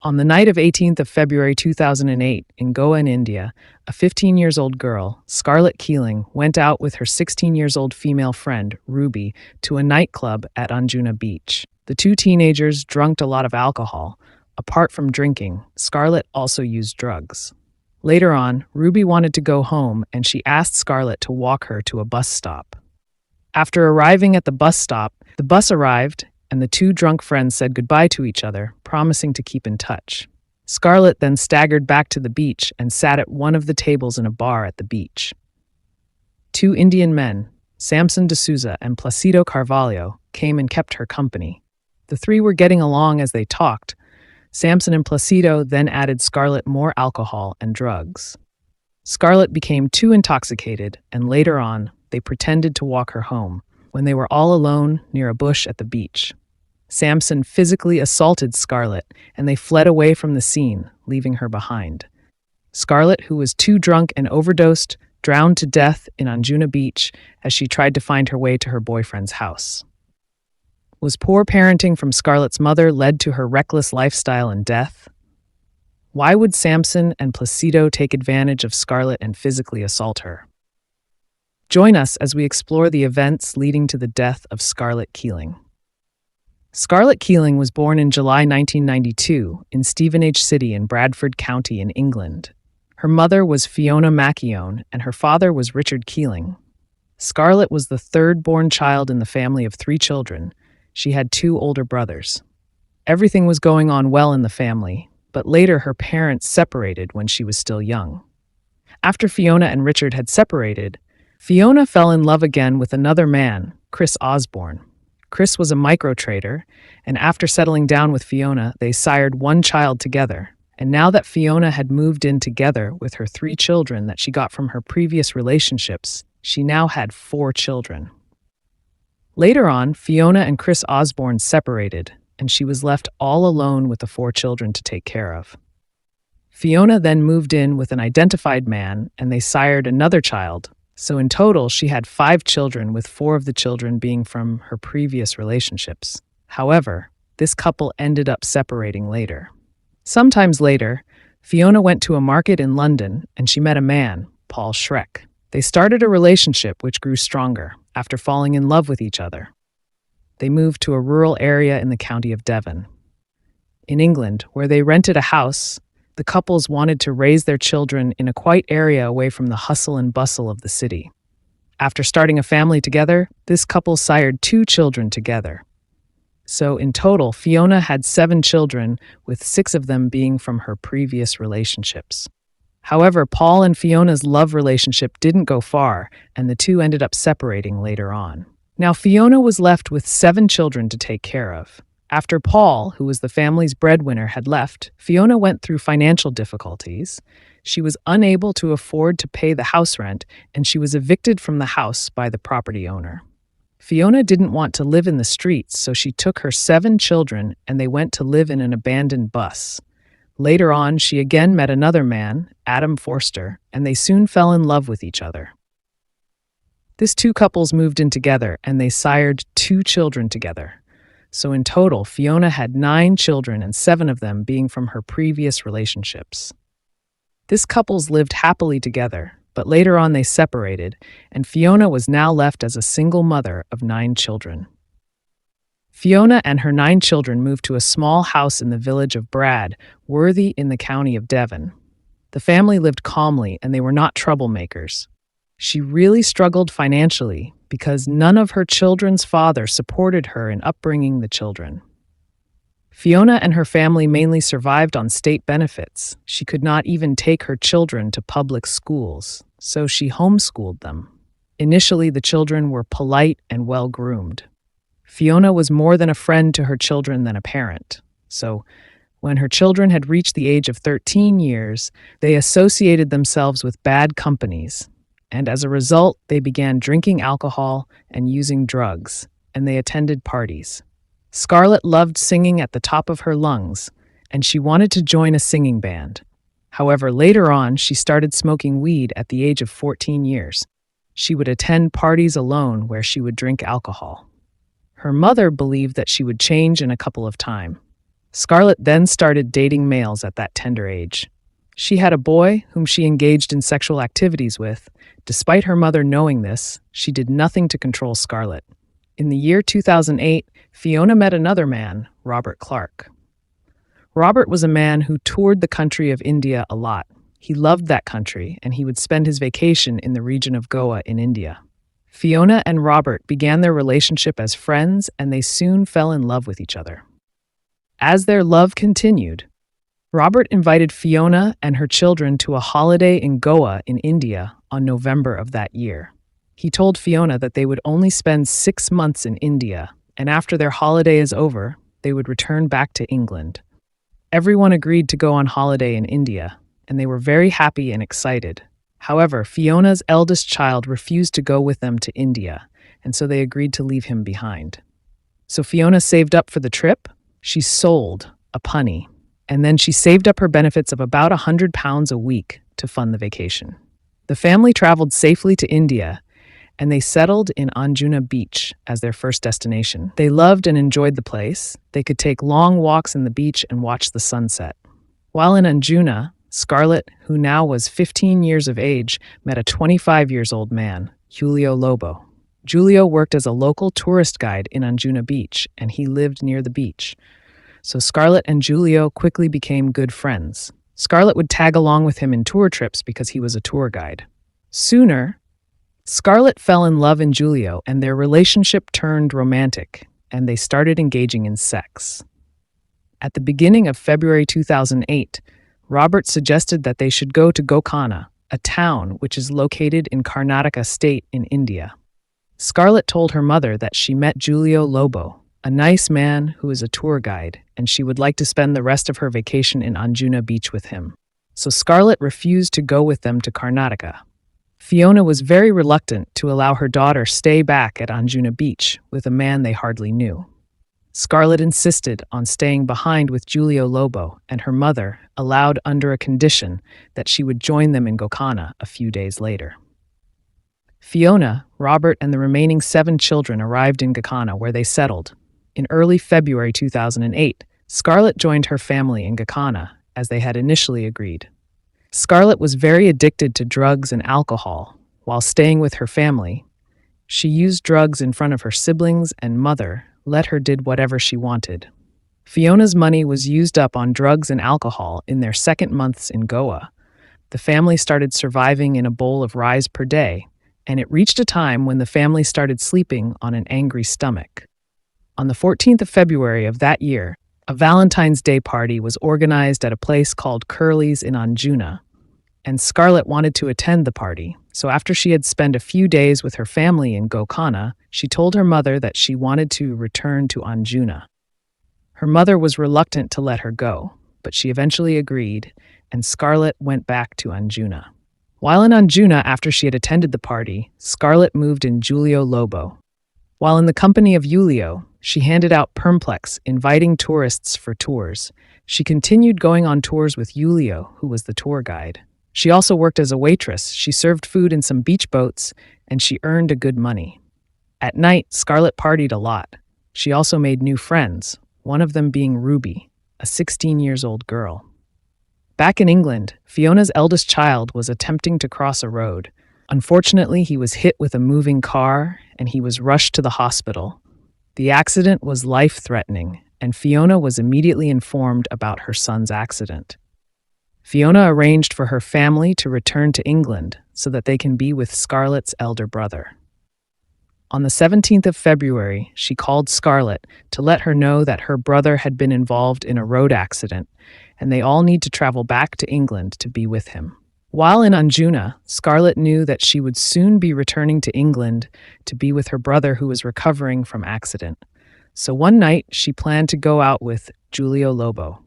On the night of 18th of February 2008 in Goa in India, a 15-years-old girl, Scarlett Keeling, went out with her 16-years-old female friend, Rubi, to a nightclub at Anjuna beach. The two teenagers drank a lot of alcohol. Apart from drinking, Scarlett also used drugs. Later on, Ruby wanted to go home and she asked Scarlett to walk her to a bus stop. After arriving at the bus stop, the bus arrived and the two drunk friends said goodbye to each other, promising to keep in touch. Scarlett then staggered back to the beach and sat at one of the tables in a bar at the beach. Two Indian men, Samson and Placido Carvalho, came and kept her company. The three were getting along as they talked. Samson and Placido then added Scarlett more alcohol and drugs. Scarlett became too intoxicated, and later on, they pretended to walk her home when they were all alone near a bush at the beach. Samson physically assaulted Scarlett, and they fled away from the scene, leaving her behind. Scarlett, who was too drunk and overdosed, drowned to death in Anjuna beach as she tried to find her way to her boyfriend's house. Was poor parenting from Scarlett's mother led to her reckless lifestyle and death? Why would Samson and Placido take advantage of Scarlett and physically assault her? Join us as we explore the events leading to the death of Scarlett Keeling. Scarlett Keeling was born in July 1992 in Stevenage City in Bradford County in England. Her mother was Fiona Mackeown and her father was Richard Keeling. Scarlett was the third-born child in the family of 3 children. She had 2 older brothers. Everything was going on well in the family, but later her parents separated when she was still young. After Fiona and Richard had separated, Fiona fell in love again with another man, Chris Osborne. Chris was a micro-trader, and after settling down with Fiona, they sired 1 child together. And now that Fiona had moved in together with her 3 children that she got from her previous relationships, she now had 4 children. Later on, Fiona and Chris Osborne separated, and she was left all alone with the 4 children to take care of. Fiona then moved in with an identified man, and they sired another child. So in total, she had 5 children, with 4 of the children being from her previous relationships. However, this couple ended up separating later. Sometimes later, Fiona went to a market in London and she met a man, Paul Schreck. They started a relationship which grew stronger after falling in love with each other. They moved to a rural area in the county of Devon. In England, where they rented a house, the couples wanted to raise their children in a quiet area away from the hustle and bustle of the city. After starting a family together, this couple sired 2 children together. So in total, Fiona had 7 children, with 6 of them being from her previous relationships. However, Paul and Fiona's love relationship didn't go far, and the two ended up separating later on. Now, Fiona was left with 7 children to take care of. After Paul, who was the family's breadwinner, had left, Fiona went through financial difficulties. She was unable to afford to pay the house rent, and she was evicted from the house by the property owner. Fiona didn't want to live in the streets, so she took her 7 children and they went to live in an abandoned bus. Later on, she again met another man, Adam Forster, and they soon fell in love with each other. These 2 couples moved in together and they sired 2 children together. So in total, Fiona had 9 children and 7 of them being from her previous relationships. This couples lived happily together, but later on they separated, and Fiona was now left as a single mother of 9 children. Fiona and her 9 children moved to a small house in the village of Worthy in the county of Devon. The family lived calmly and they were not troublemakers. She really struggled financially because none of her children's father supported her in upbringing the children. Fiona and her family mainly survived on state benefits. She could not even take her children to public schools, so she homeschooled them. Initially, the children were polite and well-groomed. Fiona was more than a friend to her children than a parent. So, when her children had reached the age of 13 years, they associated themselves with bad companies. And as a result, they began drinking alcohol and using drugs, and they attended parties. Scarlett loved singing at the top of her lungs, and she wanted to join a singing band. However, later on, she started smoking weed at the age of 14 years. She would attend parties alone where she would drink alcohol. Her mother believed that she would change in a couple of time. Scarlett then started dating males at that tender age. She had a boy whom she engaged in sexual activities with. Despite her mother knowing this, she did nothing to control Scarlett. In the year 2008, Fiona met another man, Robert Clark. Robert was a man who toured the country of India a lot. He loved that country, and he would spend his vacation in the region of Goa in India. Fiona and Robert began their relationship as friends, and they soon fell in love with each other. As their love continued, Robert invited Fiona and her children to a holiday in Goa in India on November of that year. He told Fiona that they would only spend 6 months in India, and after their holiday is over, they would return back to England. Everyone agreed to go on holiday in India, and they were very happy and excited. However, Fiona's eldest child refused to go with them to India, and so they agreed to leave him behind. So Fiona saved up for the trip. She sold a punny, and then she saved up her benefits of about £100 a week to fund the vacation. The family traveled safely to India, and they settled in Anjuna beach as their first destination. They loved and enjoyed the place. They could take long walks in the beach and watch the sunset. While in Anjuna, Scarlett, who now was 15 years of age, met a 25-year-old man, Julio Lobo. Julio worked as a local tourist guide in Anjuna beach, and he lived near the beach. So Scarlett and Julio quickly became good friends. Scarlett would tag along with him in tour trips because he was a tour guide. Sooner, Scarlett fell in love in Julio, and their relationship turned romantic, and they started engaging in sex. At the beginning of February 2008, Robert suggested that they should go to Gokana, a town which is located in Karnataka state in India. Scarlett told her mother that she met Julio Lobo, a nice man who is a tour guide, and she would like to spend the rest of her vacation in Anjuna beach with him. So Scarlett refused to go with them to Karnataka. Fiona was very reluctant to allow her daughter stay back at Anjuna beach with a man they hardly knew. Scarlett insisted on staying behind with Julio Lobo, and her mother allowed under a condition that she would join them in Gokana a few days later. Fiona, Robert, and the remaining 7 children arrived in Gokana, where they settled. In early February 2008, Scarlett joined her family in Gokana, as they had initially agreed. Scarlett was very addicted to drugs and alcohol. While staying with her family, she used drugs in front of her siblings and mother, let her did whatever she wanted. Fiona's money was used up on drugs and alcohol in their second months in Goa. The family started surviving in a bowl of rice per day, and it reached a time when the family started sleeping on an angry stomach. On the 14th of February of that year, a Valentine's Day party was organized at a place called Curly's in Anjuna, and Scarlett wanted to attend the party. So after she had spent a few days with her family in Gokana, she told her mother that she wanted to return to Anjuna. Her mother was reluctant to let her go, but she eventually agreed, and Scarlett went back to Anjuna. While in Anjuna, after she had attended the party, Scarlett moved in Julio Lobo. While in the company of Julio, she handed out permplex, inviting tourists for tours. She continued going on tours with Julio, who was the tour guide. She also worked as a waitress. She served food in some beach boats, and she earned a good money. At night, Scarlett partied a lot. She also made new friends, one of them being Rubi, a 16-year-old girl. Back in England, Fiona's eldest child was attempting to cross a road. Unfortunately, he was hit with a moving car, and he was rushed to the hospital. The accident was life-threatening, and Fiona was immediately informed about her son's accident. Fiona arranged for her family to return to England so that they can be with Scarlett's elder brother. On the 17th of February, she called Scarlett to let her know that her brother had been involved in a road accident, and they all need to travel back to England to be with him. While in Anjuna, Scarlett knew that she would soon be returning to England to be with her brother who was recovering from accident. So one night, she planned to go out with Julio Lobo.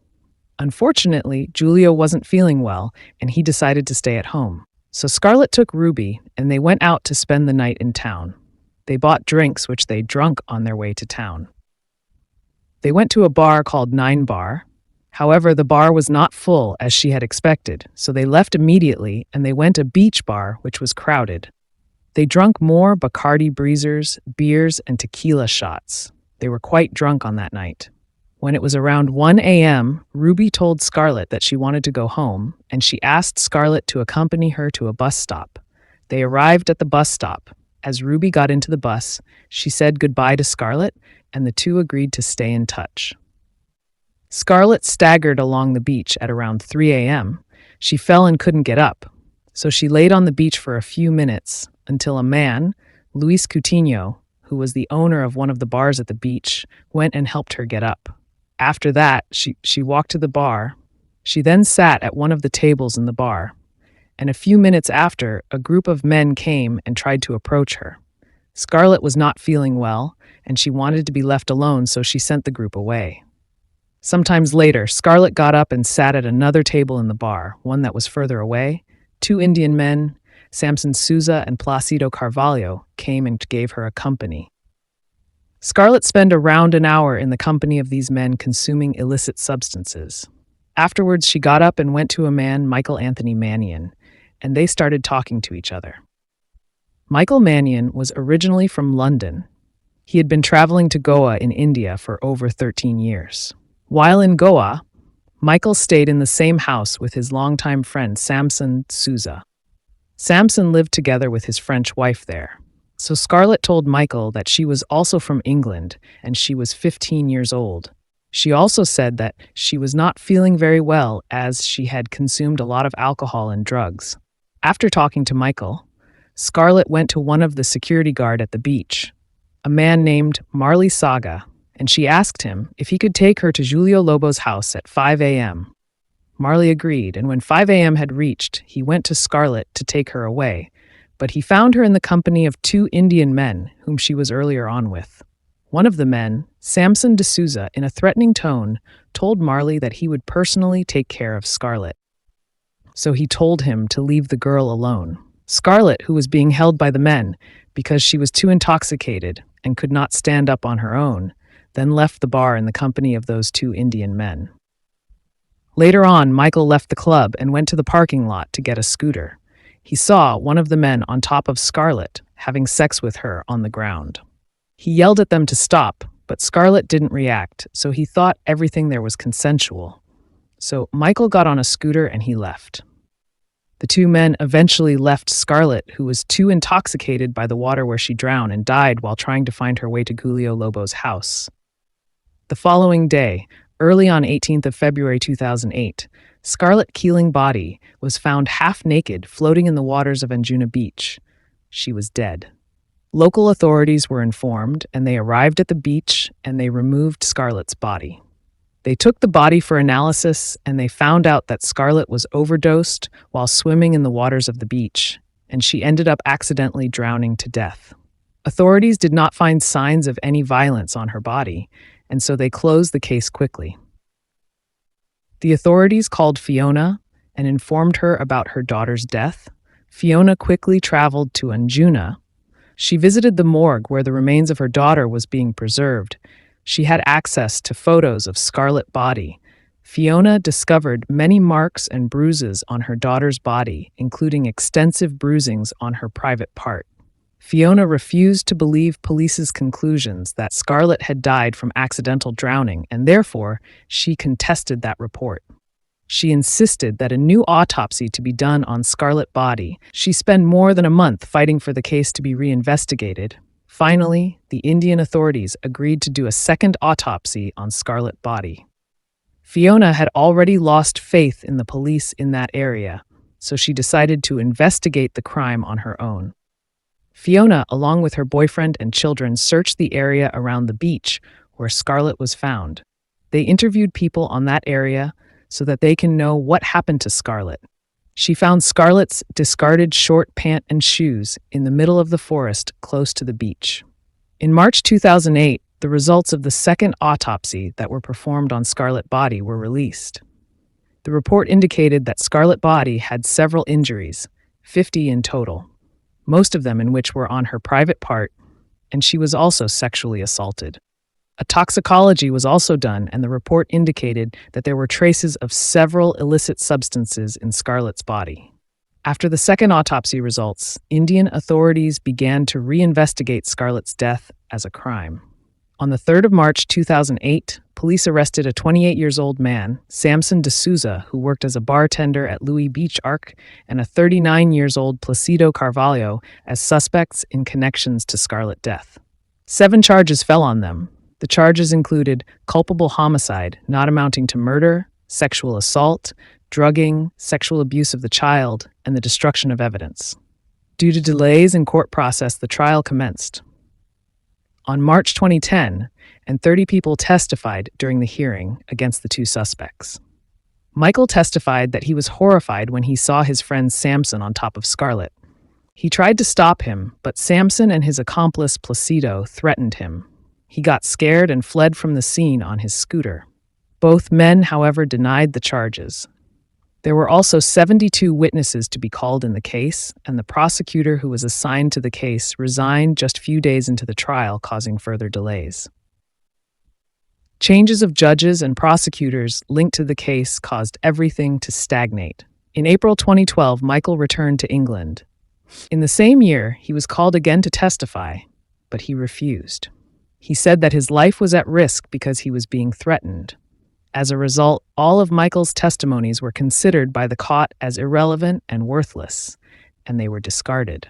Unfortunately, Julio wasn't feeling well, and he decided to stay at home. So Scarlett took Ruby, and they went out to spend the night in town. They bought drinks, which they drank on their way to town. They went to a bar called 9 Bar. However, the bar was not full as she had expected, so they left immediately and they went to a beach bar, which was crowded. They drank more Bacardi breezers, beers, and tequila shots. They were quite drunk on that night. When it was around 1 a.m., Ruby told Scarlet that she wanted to go home, and she asked Scarlet to accompany her to a bus stop. They arrived at the bus stop. As Ruby got into the bus, she said goodbye to Scarlet, and the two agreed to stay in touch. Scarlet staggered along the beach at around 3 a.m. She fell and couldn't get up, so she laid on the beach for a few minutes until a man, Luis Coutinho, who was the owner of one of the bars at the beach, went and helped her get up. After that, she walked to the bar. She then sat at one of the tables in the bar, and a few minutes after, a group of men came and tried to approach her. Scarlet was not feeling well, and she wanted to be left alone, so she sent the group away. Sometimes later, Scarlet got up and sat at another table in the bar, one that was further away. Two Indian men, Samson Souza and Placido Carvalho, came and gave her a company. Scarlet spent around an hour in the company of these men consuming illicit substances. Afterwards, she got up and went to a man, Michael Anthony Mannion, and they started talking to each other. Michael Mannion was originally from London. He had been traveling to Goa in India for over 13 years. While in Goa, Michael stayed in the same house with his longtime friend Samson Souza. Samson lived together with his French wife there. So Scarlet told Michael that she was also from England and she was 15 years old. She also said that she was not feeling very well as she had consumed a lot of alcohol and drugs. After talking to Michael, Scarlet went to one of the security guard at the beach, a man named Marley Saga, and she asked him if he could take her to Julio Lobo's house at 5 a.m. Marley agreed, and when 5 a.m. had reached, he went to Scarlet to take her away, but he found her in the company of two Indian men whom she was earlier on with. One of the men, Samson de Souza, in a threatening tone, told Marley that he would personally take care of Scarlet. So he told him to leave the girl alone. Scarlet, who was being held by the men because she was too intoxicated and could not stand up on her own, then left the bar in the company of those two Indian men. Later on, Michael left the club and went to the parking lot to get a scooter. He saw one of the men on top of Scarlet having sex with her on the ground. He yelled at them to stop, but Scarlet didn't react, so he thought everything there was consensual. So Michael got on a scooter and he left. The two men eventually left Scarlet, who was too intoxicated by the water where she drowned and died while trying to find her way to Julio Lobo's house. The following day, early on 18th of February 2008, Scarlett Keeling body was found half naked floating in the waters of Anjuna beach. She was dead. Local authorities were informed and they arrived at the beach and they removed Scarlett's body. They took the body for analysis and they found out that Scarlett was overdosed while swimming in the waters of the beach, and she ended up accidentally drowning to death. Authorities did not find signs of any violence on her body, and so they closed the case quickly. The authorities called Fiona and informed her about her daughter's death. Fiona quickly traveled to Anjuna. She visited the morgue where the remains of her daughter was being preserved. She had access to photos of Scarlett's body. Fiona discovered many marks and bruises on her daughter's body, including extensive bruisings on her private part. Fiona refused to believe police's conclusions that Scarlett had died from accidental drowning, and therefore she contested that report. She insisted that a new autopsy to be done on Scarlett's body. She spent more than a month fighting for the case to be reinvestigated. Finally, the Indian authorities agreed to do a second autopsy on Scarlett's body. Fiona had already lost faith in the police in that area, so she decided to investigate the crime on her own. Fiona, along with her boyfriend and children, searched the area around the beach where Scarlett was found. They interviewed people on that area so that they can know what happened to Scarlett. She found Scarlett's discarded short pant and shoes in the middle of the forest close to the beach. In March 2008, the results of the second autopsy that were performed on Scarlett's body were released. The report indicated that Scarlett's body had several injuries, 50 in total, most of them in which were on her private part, and she was also sexually assaulted. A toxicology was also done, and the report indicated that there were traces of several illicit substances in Scarlett's body. After the second autopsy results, Indian authorities began to reinvestigate Scarlett's death as a crime. On the 3rd of March 2008, police arrested a 28-year-old man, Samson D'Souza, who worked as a bartender at Louis Beach Arc, and a 39-year-old Placido Carvalho as suspects in connections to Scarlet death. 7 charges fell on them. The charges included culpable homicide, not amounting to murder, sexual assault, drugging, sexual abuse of the child, and the destruction of evidence. Due to delays in court process, the trial commenced on March 2010, and 30 people testified during the hearing against the 2 suspects. Michael testified that he was horrified when he saw his friend Samson on top of Scarlet. He tried to stop him, but Samson and his accomplice Placido threatened him. He got scared and fled from the scene on his scooter. Both men, however, denied the charges. There were also 72 witnesses to be called in the case, and the prosecutor who was assigned to the case resigned just few days into the trial, causing further delays. Changes of judges and prosecutors linked to the case caused everything to stagnate. In April 2012, Michael returned to England. In the same year, he was called again to testify, but he refused. He said that his life was at risk because he was being threatened. As a result, all of Michael's testimonies were considered by the court as irrelevant and worthless, and they were discarded.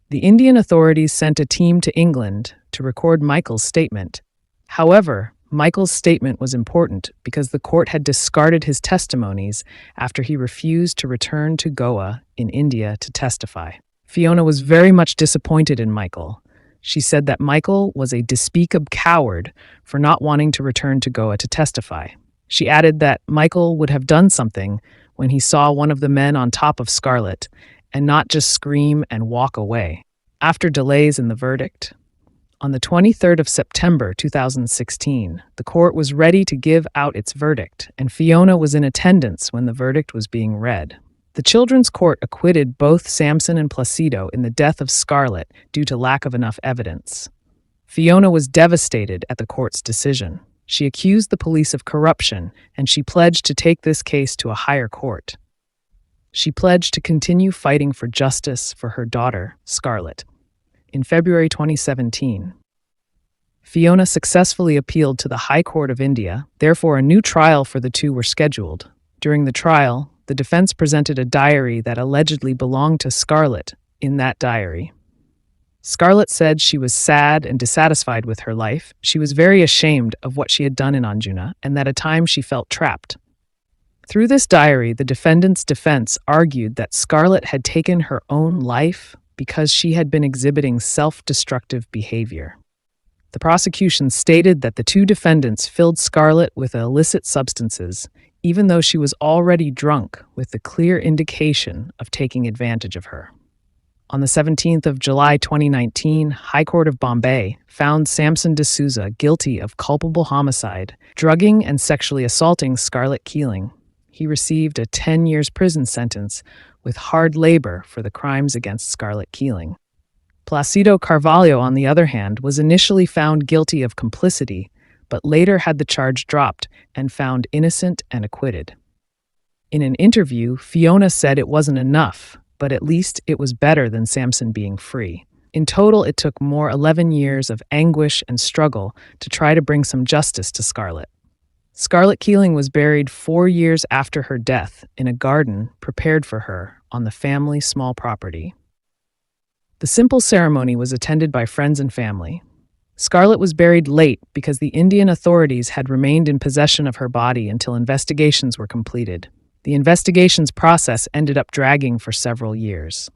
The Indian authorities sent a team to England to record Michael's statement. However, Michael's statement was important because the court had discarded his testimonies after he refused to return to Goa in India to testify. Fiona was very much disappointed in Michael. She said that Michael was a despicable coward for not wanting to return to Goa to testify. She added that Michael would have done something when he saw one of the men on top of Scarlet and not just scream and walk away. After delays in the verdict, on the 23rd of September 2016, the court was ready to give out its verdict, and Fiona was in attendance when the verdict was being read. The Children's Court acquitted both Samson and Placido in the death of Scarlet due to lack of enough evidence. Fiona was devastated at the court's decision. She accused the police of corruption, and she pledged to take this case to a higher court. She pledged to continue fighting for justice for her daughter, Scarlet. In February 2017, Fiona successfully appealed to the High Court of India. Therefore, a new trial for the 2 were scheduled. During the trial, the defense presented a diary that allegedly belonged to Scarlet. In that diary, Scarlet said she was sad and dissatisfied with her life. She was very ashamed of what she had done in Anjuna, and that at times she felt trapped. Through this diary, the defendant's defense argued that Scarlet had taken her own life because she had been exhibiting self-destructive behavior. The prosecution stated that the 2 defendants filled Scarlet with illicit substances, even though she was already drunk, with the clear indication of taking advantage of her. On the 17th of July 2019, High Court of Bombay found Samson D'Souza guilty of culpable homicide, drugging and sexually assaulting Scarlett Keeling. He received a 10 years prison sentence with hard labor for the crimes against Scarlett Keeling. Placido Carvalho, on the other hand, was initially found guilty of complicity, but later had the charge dropped and found innocent and acquitted. In an interview, Fiona said it wasn't enough, but at least it was better than Samson being free. In total, it took 11 years of anguish and struggle to try to bring some justice to Scarlet. Scarlett Keeling was buried 4 years after her death in a garden prepared for her on the family small property. The simple ceremony was attended by friends and family. Scarlett was buried late because the Indian authorities had remained in possession of her body until investigations were completed. The investigations process ended up dragging for several years.